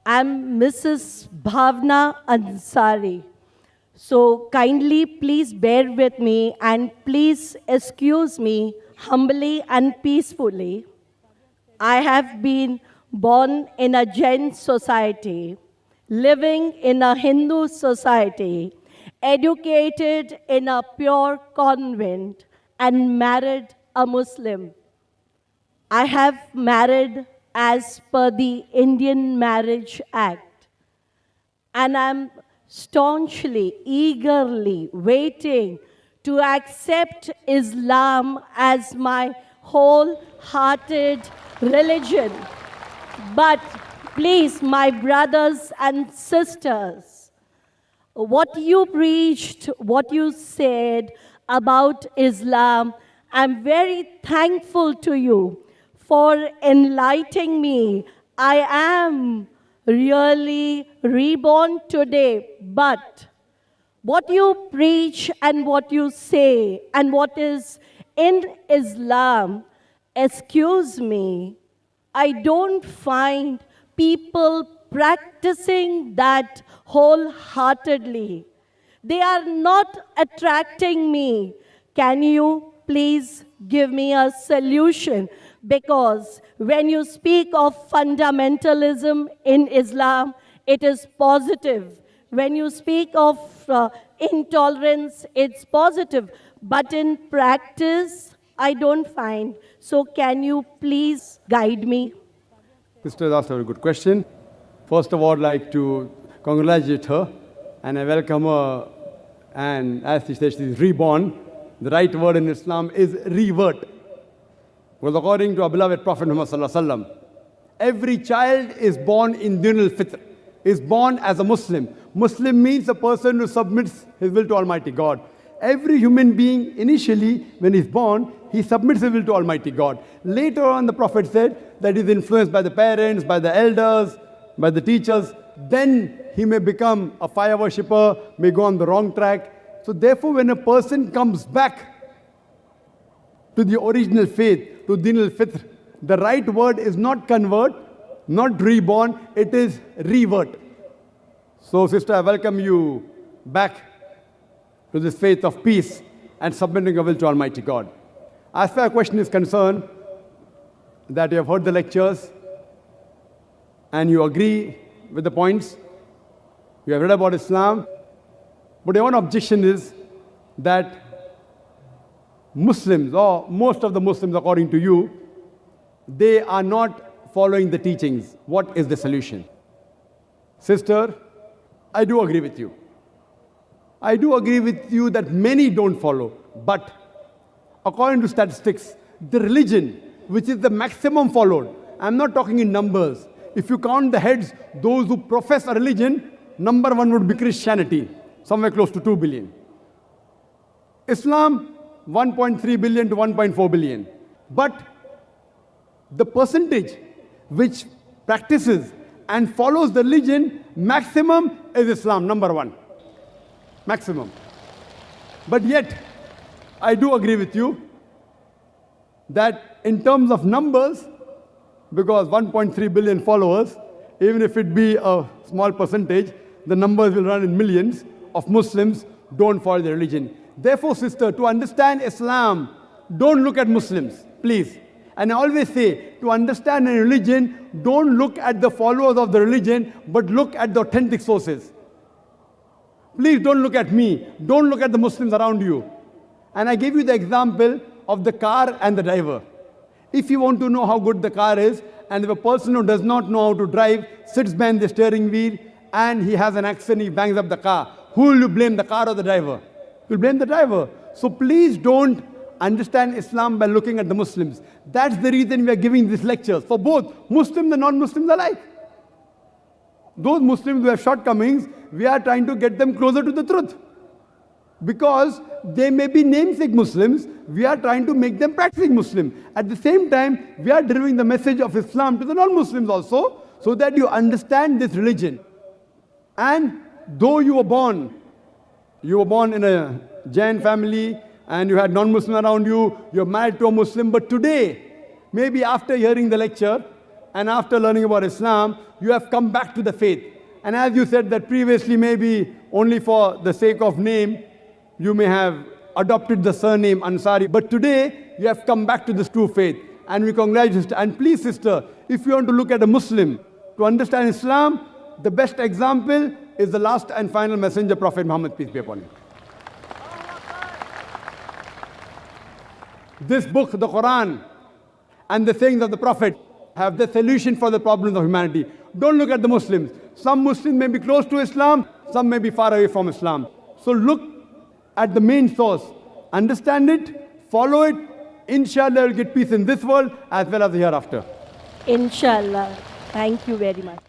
I'm Mrs. Bhavna Ansari. So kindly please bear with me and please excuse me humbly and peacefully. I have been born in a Jain society, living in a Hindu society, educated in a pure convent, and married a Muslim. I have married as per the Indian Marriage Act, and I'm staunchly, eagerly waiting to accept Islam as my wholehearted religion. But please, my brothers and sisters, what you preached, what you said about Islam, I'm very thankful to you for enlightening me. I am really reborn today, but what you preach and what you say and what is in Islam, excuse me, I don't find people practicing that wholeheartedly. They are not attracting me. Can you please give me a solution? Because when you speak of fundamentalism in Islam, it is positive. When you speak of intolerance, it's positive. But in practice, I don't find. So can you please guide me? Sister asked a very good question. First of all, I'd like to congratulate her and I welcome her. And as she said, she is reborn. The right word in Islam is revert. Because according to our beloved Prophet Muhammad Sallallahu Alaihi Wasallam, every child is born in Din al-Fitr, is born as a Muslim. Muslim means a person who submits his will to Almighty God. Every human being, initially, when he's born, he submits his will to Almighty God. Later on, the Prophet said that he's influenced by the parents, by the elders, by the teachers. Then he may become a fire worshipper, may go on the wrong track. So therefore, when a person comes back to the original faith, to Din al-Fitr, the right word is not convert, not reborn, it is revert. So sister, I welcome you back to this faith of peace and submitting your will to Almighty God. As far as question is concerned, that you have heard the lectures and you agree with the points, you have read about Islam, but your one objection is that Muslims, or most of the Muslims according to you, they are not following the teachings. What is the solution? Sister, I do agree with you. I do agree with you that many don't follow, but according to statistics, the religion which is the maximum followed, I'm not talking in numbers. If you count the heads, those who profess a religion, number one would be Christianity, somewhere close to 2 billion. Islam, 1.3 billion to 1.4 billion. But the percentage which practices and follows the religion, maximum is Islam, number one. Maximum. But yet, I do agree with you that in terms of numbers, because 1.3 billion followers, even if it be a small percentage, the numbers will run in millions of Muslims don't follow the religion. Therefore, sister, to understand Islam, don't look at Muslims, please. And I always say, to understand a religion, don't look at the followers of the religion, but look at the authentic sources. Please don't look at me. Don't look at the Muslims around you. And I gave you the example of the car and the driver. If you want to know how good the car is, and if a person who does not know how to drive sits behind the steering wheel and he has an accident, he bangs up the car, who will you blame, the car or the driver? You'll blame the driver. So please don't understand Islam by looking at the Muslims. That's the reason we are giving these lectures for both Muslims and non-Muslims alike. Those Muslims who have shortcomings, we are trying to get them closer to the truth. Because they may be namesake Muslims, we are trying to make them practicing Muslim. At the same time, we are delivering the message of Islam to the non-Muslims also, so that you understand this religion. And though you were born in a Jain family, and you had non-Muslim around you, you're married to a Muslim, but today, maybe after hearing the lecture, and after learning about Islam, you have come back to the faith. And as you said that previously maybe only for the sake of name, you may have adopted the surname Ansari, but today you have come back to this true faith. And we congratulate you, sister. And please, sister, if you want to look at a Muslim, to understand Islam, the best example is the last and final messenger, Prophet Muhammad, peace be upon him. This book, the Quran, and the sayings of the Prophet have the solution for the problems of humanity. Don't look at the Muslims. Some Muslims may be close to Islam, some may be far away from Islam. So look at the main source, understand it, follow it. Inshallah, you'll get peace in this world as well as the hereafter. Inshallah. Thank you very much.